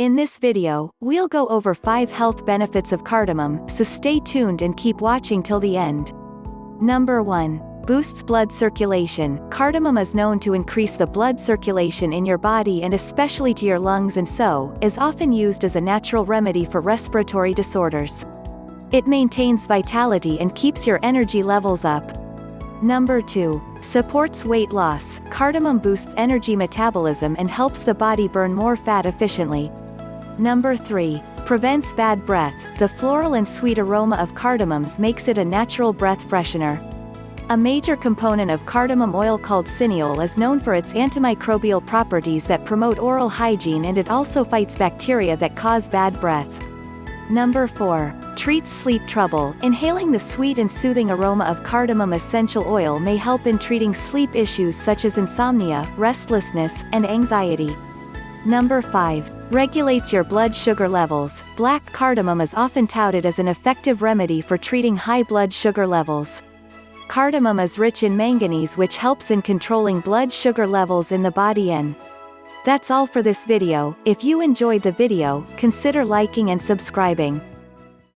In this video, we'll go over 5 health benefits of cardamom, so stay tuned and keep watching till the end. Number 1. Boosts blood circulation. Cardamom is known to increase the blood circulation in your body and especially to your lungs, and so is often used as a natural remedy for respiratory disorders. It maintains vitality and keeps your energy levels up. Number 2. Supports weight loss. Cardamom boosts energy metabolism and helps the body burn more fat efficiently. Number 3. Prevents bad breath. The floral and sweet aroma of cardamoms makes it a natural breath freshener. A major component of cardamom oil called cineol is known for its antimicrobial properties that promote oral hygiene, and it also fights bacteria that cause bad breath. Number 4. Treats sleep trouble. Inhaling the sweet and soothing aroma of cardamom essential oil may help in treating sleep issues such as insomnia, restlessness, and anxiety. Number 5. Regulates your blood sugar levels. Black cardamom is often touted as an effective remedy for treating high blood sugar levels. Cardamom is rich in manganese, which helps in controlling blood sugar levels in the body. And that's all for this video. If you enjoyed the video, consider liking and subscribing.